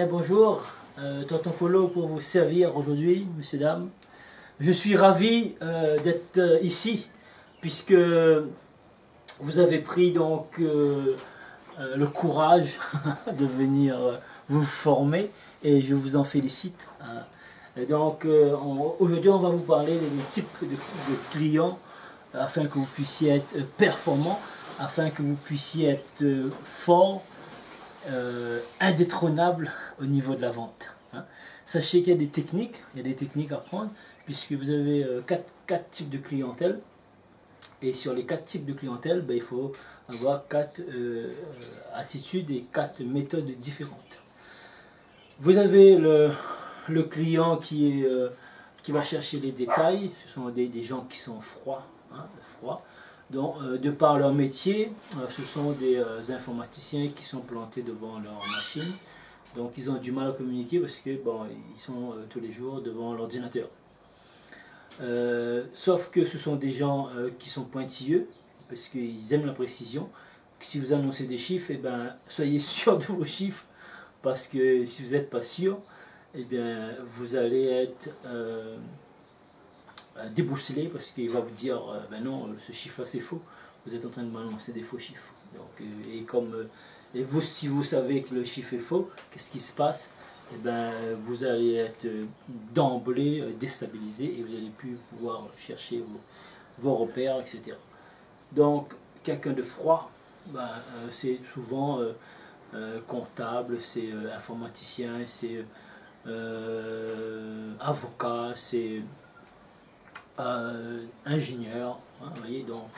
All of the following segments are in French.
Bien, bonjour, Tonton Polo pour vous servir aujourd'hui, messieurs, dames. Je suis ravi d'être ici, puisque vous avez pris donc le courage de venir vous former, et je vous en félicite. Et donc, aujourd'hui, on va vous parler des types de clients, afin que vous puissiez être performant, afin que vous puissiez être fort, indétrônable au niveau de la vente. Sachez qu'il y a des techniques, à prendre, puisque vous avez quatre types de clientèle, et sur les 4 types de clientèle, il faut avoir 4 attitudes et 4 méthodes différentes. Vous avez le client qui va chercher les détails. Ce sont des gens qui sont froids, donc, de par leur métier, ce sont des informaticiens qui sont plantés devant leur machine. Donc ils ont du mal à communiquer parce que ils sont tous les jours devant l'ordinateur. Sauf que ce sont des gens qui sont pointilleux parce qu'ils aiment la précision. Si vous annoncez des chiffres, soyez sûr de vos chiffres, parce que si vous n'êtes pas sûr, vous allez être déboussolé, parce qu'il va vous dire non, ce chiffre là c'est faux, vous êtes en train de m'annoncer des faux chiffres. Donc, et vous, si vous savez que le chiffre est faux, qu'est-ce qui se passe? Vous allez être d'emblée déstabilisé et vous n'allez plus pouvoir chercher vos repères, etc. Donc quelqu'un de froid, c'est souvent comptable, c'est informaticien, c'est avocat, c'est ingénieur, vous voyez. Donc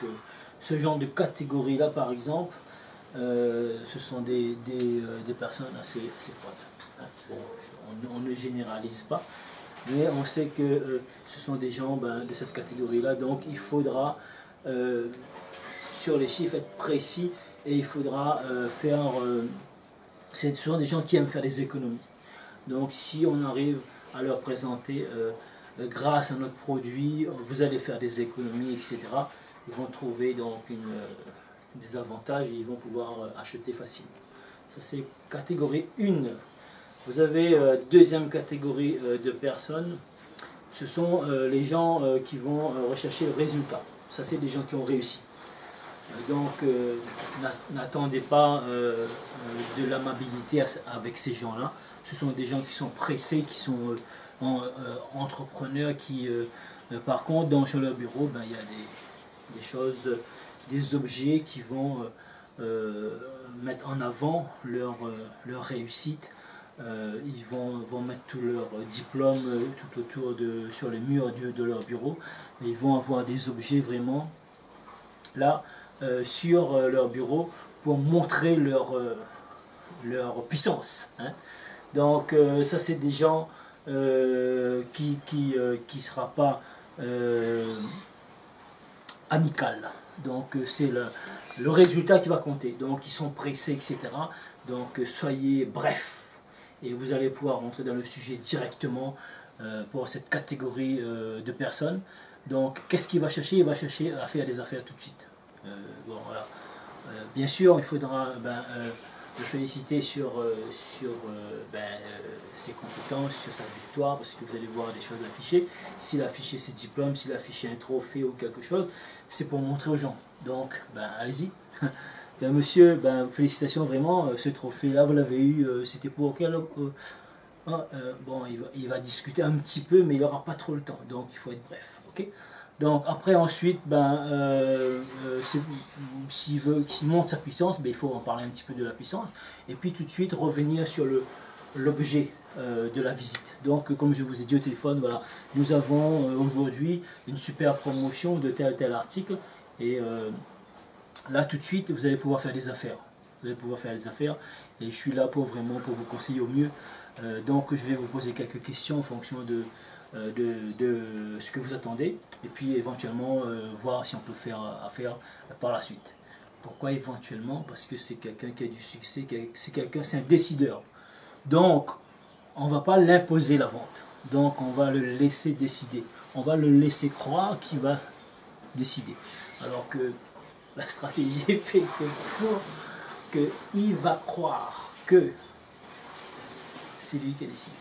ce genre de catégorie là, par exemple, ce sont des personnes assez froides. Bon, on ne généralise pas, mais on sait que ce sont des gens de cette catégorie là, donc il faudra sur les chiffres être précis, et il faudra ce sont des gens qui aiment faire des économies. Donc si on arrive à leur présenter grâce à notre produit, vous allez faire des économies, etc., ils vont trouver donc des avantages et ils vont pouvoir acheter facilement. Ça, c'est catégorie 1. Vous avez deuxième catégorie de personnes, ce sont les gens qui vont rechercher le résultat. Ça, c'est des gens qui ont réussi. Donc n'attendez pas de l'amabilité avec ces gens-là. Ce sont des gens qui sont pressés, qui sont entrepreneurs, qui par contre sur leur bureau, il y a des choses, des objets qui vont mettre en avant leur réussite. Ils vont mettre tous leurs diplômes tout autour sur les murs de leur bureau, et ils vont avoir des objets vraiment là sur leur bureau pour montrer leur puissance. Donc ça, c'est des gens qui sera pas amical. Donc c'est le résultat qui va compter. Donc ils sont pressés, etc. Donc soyez bref, et vous allez pouvoir rentrer dans le sujet directement pour cette catégorie de personnes. Donc qu'est-ce qu'il va chercher? Il va chercher à faire des affaires tout de suite. Voilà. Bien sûr, il faudra le féliciter sur ses compétences, sur sa victoire, parce que vous allez voir des choses affichées. S'il a affiché ses diplômes, s'il a affiché un trophée ou quelque chose, c'est pour montrer aux gens. Donc, allez-y. Monsieur, félicitations vraiment, ce trophée-là, vous l'avez eu, c'était pour quel... il va discuter un petit peu, mais il n'aura pas trop le temps, donc il faut être bref. Ok. Donc après, ensuite, s'il monte sa puissance, il faut en parler un petit peu de la puissance, et puis tout de suite revenir sur l'objet de la visite. Donc comme je vous ai dit au téléphone, voilà, nous avons aujourd'hui une super promotion de tel article, et là tout de suite vous allez pouvoir faire des affaires. Vous allez pouvoir faire des affaires, et je suis là pour vous conseiller au mieux. Donc je vais vous poser quelques questions en fonction de ce que vous attendez, et puis éventuellement voir si on peut faire affaire par la suite. Pourquoi éventuellement? Parce que c'est quelqu'un qui a du succès, c'est un décideur. Donc on ne va pas l'imposer la vente, donc on va le laisser décider, on va le laisser croire qu'il va décider, alors que la stratégie est faite qu'il va croire que c'est lui qui a décidé.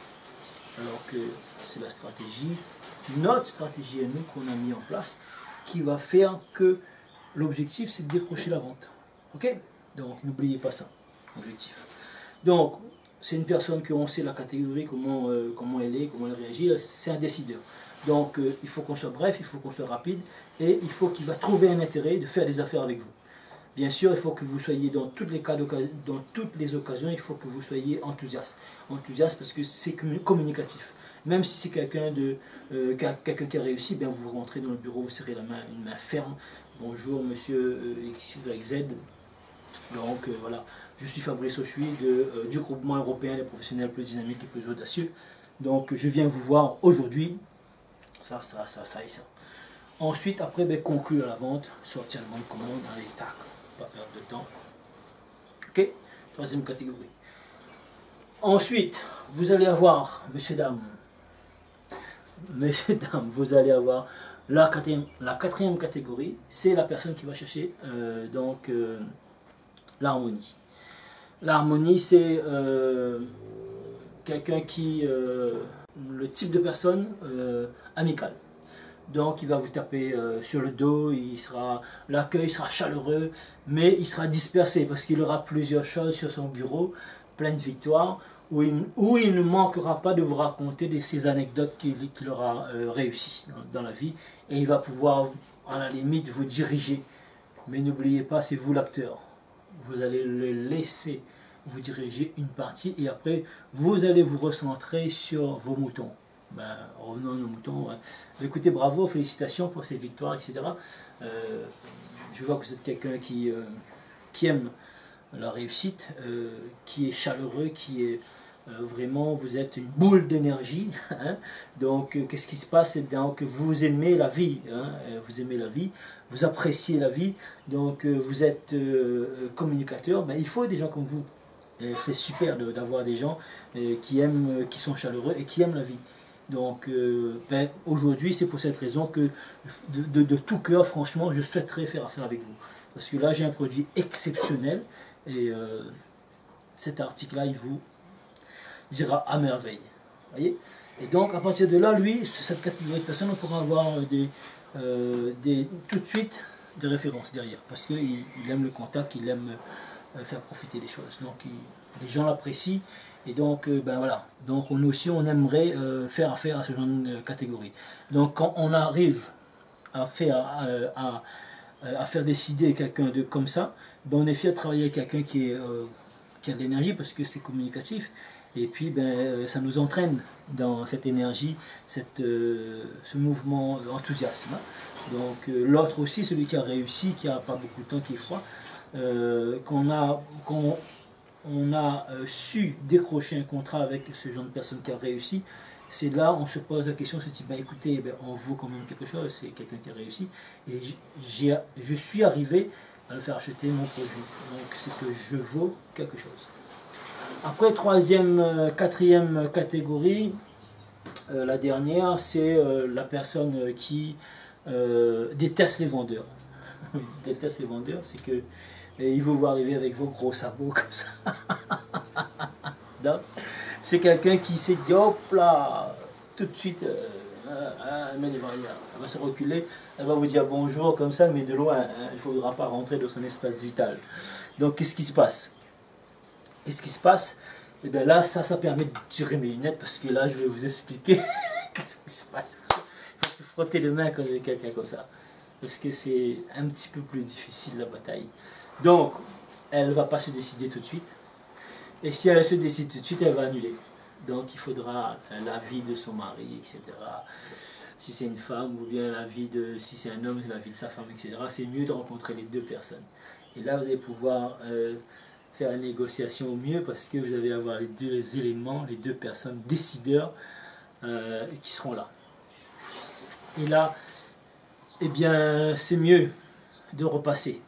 Alors que c'est la stratégie, notre stratégie à nous qu'on a mis en place, qui va faire que l'objectif c'est de décrocher la vente. Ok? Donc n'oubliez pas ça, objectif. Donc c'est une personne que on sait la catégorie, comment elle est, comment elle réagit, c'est un décideur. Donc il faut qu'on soit bref, il faut qu'on soit rapide, et il faut qu'il va trouver un intérêt de faire des affaires avec vous. Bien sûr, il faut que vous soyez dans toutes les cas dans toutes les occasions, il faut que vous soyez enthousiaste. Enthousiaste parce que c'est communicatif. Même si c'est quelqu'un qui a réussi, bien vous rentrez dans le bureau, vous serrez la main, une main ferme. Bonjour monsieur XYZ. Donc voilà, je suis Fabrice Auchuy du groupement européen des professionnels plus dynamiques et plus audacieux. Donc je viens vous voir aujourd'hui, ça et ça. Ensuite, après, ben, conclure la vente, sortir le bon de commande, allez, tac, pas perdre de temps. Ok, troisième catégorie. Ensuite, vous allez avoir, messieurs, dames, vous allez avoir la quatrième catégorie, c'est la personne qui va chercher l'harmonie. L'harmonie, c'est quelqu'un qui, le type de personne amicale. Donc il va vous taper sur le dos, l'accueil sera chaleureux, mais il sera dispersé parce qu'il aura plusieurs choses sur son bureau, plein de victoires, où il ne manquera pas de vous raconter ces anecdotes qu'il aura réussi dans la vie, et il va pouvoir à la limite vous diriger. Mais n'oubliez pas, c'est vous l'acteur. Vous allez le laisser vous diriger une partie, et après vous allez vous recentrer sur vos moutons. Ben, revenons à nos moutons. Ouais. Écoutez, bravo, félicitations pour ces victoires, etc. Je vois que vous êtes quelqu'un qui aime la réussite, qui est chaleureux, qui est vraiment, vous êtes une boule d'énergie. Hein. Donc, qu'est-ce qui se passe? C'est que vous aimez la vie. Hein. Vous aimez la vie, vous appréciez la vie. Donc, vous êtes communicateur. Ben, il faut des gens comme vous. C'est super d'avoir des gens qui sont chaleureux et qui aiment la vie. Donc ben, aujourd'hui, c'est pour cette raison que de tout cœur, franchement, je souhaiterais faire affaire avec vous. Parce que là, j'ai un produit exceptionnel, et cet article-là, il vous dira à merveille. Voyez? Et donc, à partir de là, lui, cette catégorie de personnes, on pourra avoir tout de suite des références derrière. Parce qu'il aime le contact, il aime faire profiter des choses. Donc, les gens l'apprécient. Et donc, ben voilà. Donc, on aussi, on aimerait faire affaire à ce genre de catégorie. Donc, quand on arrive à faire décider quelqu'un comme ça, ben, on est fier de travailler avec quelqu'un qui a de l'énergie, parce que c'est communicatif. Et puis, ben, ça nous entraîne dans cette énergie, ce mouvement enthousiasme. Donc, l'autre aussi, celui qui a réussi, qui n'a pas beaucoup de temps, qui est froid, on a su décrocher un contrat avec ce genre de personne qui a réussi, c'est là on se pose la question, on se dit, ben, écoutez, ben, on vaut quand même quelque chose, c'est quelqu'un qui a réussi, et je suis arrivé à le faire acheter mon produit, donc c'est que je vaux quelque chose. Après, quatrième catégorie, la dernière, c'est la personne qui déteste les vendeurs. Déteste les vendeurs, c'est que ils vous voient arriver avec vos gros sabots comme ça. C'est quelqu'un qui s'est dit, hop là, tout de suite, elle met des barrières, elle va se reculer, elle va vous dire bonjour comme ça, mais de loin, hein, il ne faudra pas rentrer dans son espace vital. Donc qu'est-ce qui se passe? Qu'est-ce qui se passe? Et bien là, ça permet de tirer mes lunettes, parce que là, je vais vous expliquer qu'est-ce qui se passe. Il faut se frotter les mains quand il y a quelqu'un comme ça, parce que c'est un petit peu plus difficile la bataille. Donc, elle ne va pas se décider tout de suite. Et si elle se décide tout de suite, elle va annuler. Donc, il faudra l'avis de son mari, etc. Si c'est une femme, ou bien si c'est un homme, l'avis de sa femme, etc. C'est mieux de rencontrer les deux personnes. Et là, vous allez pouvoir faire la négociation au mieux, parce que vous allez avoir les deux éléments, les deux personnes décideurs qui seront là. Et là, eh bien, c'est mieux de repasser.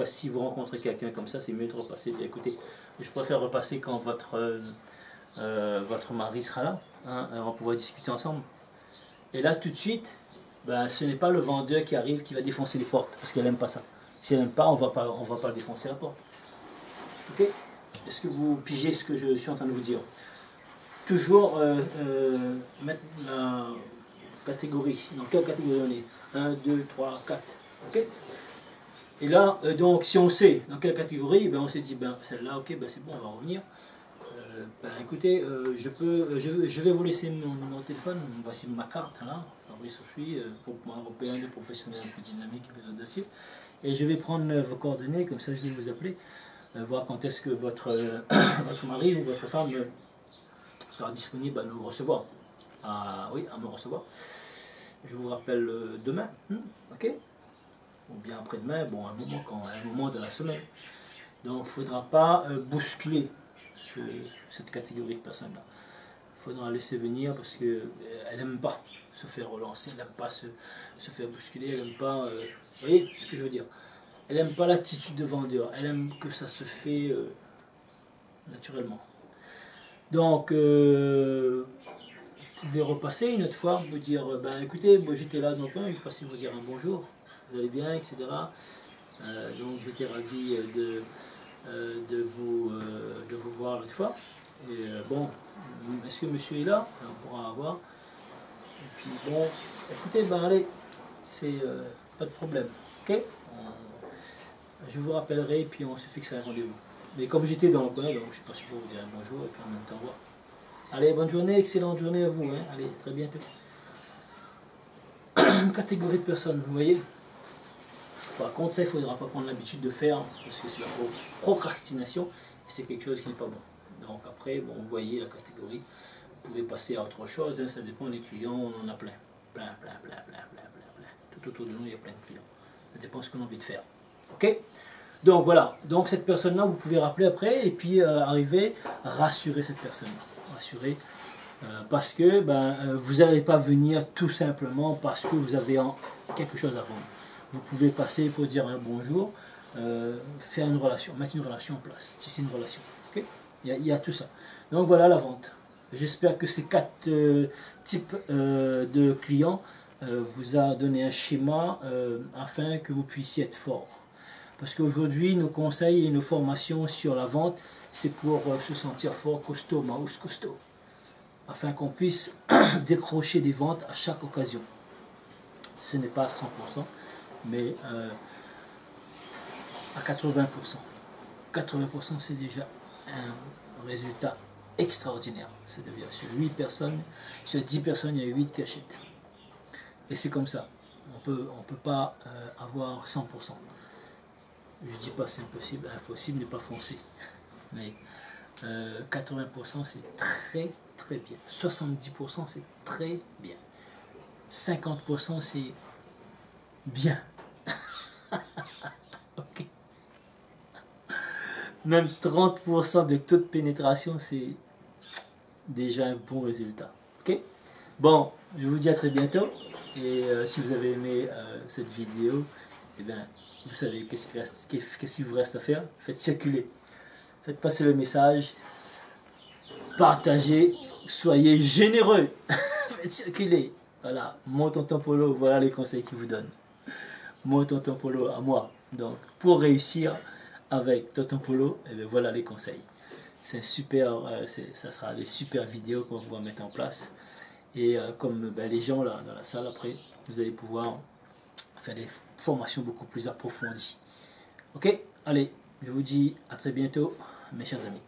Si vous rencontrez quelqu'un comme ça, c'est mieux de repasser. Bien, écoutez, je préfère repasser quand votre mari sera là. Hein, on va pouvoir discuter ensemble. Et là, tout de suite, ben, ce n'est pas le vendeur qui arrive qui va défoncer les portes, parce qu'elle n'aime pas ça. Si elle n'aime pas, on va pas défoncer la porte. Ok? Est-ce que vous pigez ce que je suis en train de vous dire? toujours mettre la catégorie. Dans quelle catégorie on est? 1, 2, 3, 4. Ok? Et là, donc, si on sait dans quelle catégorie, ben, on s'est dit, ben, celle-là, ok, ben, c'est bon, on va revenir. Ben, écoutez, je vais vous laisser mon numéro de téléphone. Voici ma carte, là, Fabrice Ochoui, groupement européen de professionnels plus dynamiques et plus audacieux. Et je vais prendre vos coordonnées, comme ça je vais vous appeler, voir quand est-ce que votre, votre mari ou votre femme sera disponible à nous recevoir. Oui, à me recevoir. Je vous rappelle demain, ok? Ou bien après-demain, bon, un moment de la semaine. Donc il ne faudra pas bousculer cette catégorie de personnes-là. Il faudra laisser venir parce qu'elle n'aime pas se faire relancer, elle n'aime pas se faire bousculer, elle n'aime pas... vous voyez ce que je veux dire? Elle n'aime pas l'attitude de vendeur, elle aime que ça se fait naturellement. Donc, vous pouvez repasser une autre fois, vous dire, ben écoutez, moi j'étais là donc je vais passer vous dire un bonjour, vous allez bien, etc. Donc j'étais ravi de vous voir l'autre fois. Et bon, est-ce que monsieur est là? On pourra voir. Et puis bon, écoutez, ben allez, c'est pas de problème, ok? Je vous rappellerai et puis on se fixe un rendez-vous. Mais comme j'étais dans le coin, donc je suis passé pour vous dire un bonjour et puis en même temps au revoir. Allez, bonne journée, excellente journée à vous. Hein. Allez, très bientôt. Une catégorie de personnes, vous voyez. Par contre, ça, il ne faudra pas prendre l'habitude de faire parce que c'est la procrastination et c'est quelque chose qui n'est pas bon. Donc après, bon, vous voyez la catégorie. Vous pouvez passer à autre chose, hein, ça dépend des clients, on en a plein. Plein. Tout autour de nous, il y a plein de clients. Ça dépend de ce qu'on a envie de faire. Ok? Donc voilà, donc cette personne-là, vous pouvez rappeler après et puis arriver à rassurer cette personne-là. Rassurer parce que vous n'allez pas venir tout simplement parce que vous avez quelque chose à vendre. Vous pouvez passer pour dire un bonjour, faire une relation, mettre une relation en place, tisser une relation. Okay? Il y a tout ça. Donc voilà la vente. J'espère que ces 4 types de clients vous a donné un schéma afin que vous puissiez être fort. Parce qu'aujourd'hui, nos conseils et nos formations sur la vente, c'est pour se sentir fort, costaud, mouse costaud. Afin qu'on puisse décrocher des ventes à chaque occasion. Ce n'est pas à 100%, mais à 80%. 80% c'est déjà un résultat extraordinaire. C'est-à-dire sur 8 personnes, sur 10 personnes, il y a 8 qui achètent. Et c'est comme ça. On peut pas avoir 100%. Je ne dis pas c'est impossible, impossible n'est pas français. Mais 80% c'est très très bien. 70% c'est très bien. 50% c'est bien. Ok. Même 30% de taux de pénétration, c'est déjà un bon résultat. Ok. Bon, je vous dis à très bientôt. Et si vous avez aimé cette vidéo, eh bien, vous savez qu'est-ce qu'il vous reste à faire. Faites circuler. Faites passer le message. Partagez. Soyez généreux. Faites circuler. Voilà, mon tonton Polo, voilà les conseils qu'il vous donne. Mon tonton Polo à moi. Donc, pour réussir avec tonton Polo, eh bien, voilà les conseils. C'est super, ça sera des super vidéos qu'on va pouvoir mettre en place. Et comme les gens là dans la salle après, vous allez pouvoir faire des formations beaucoup plus approfondies. Ok, allez, je vous dis à très bientôt, mes chers amis.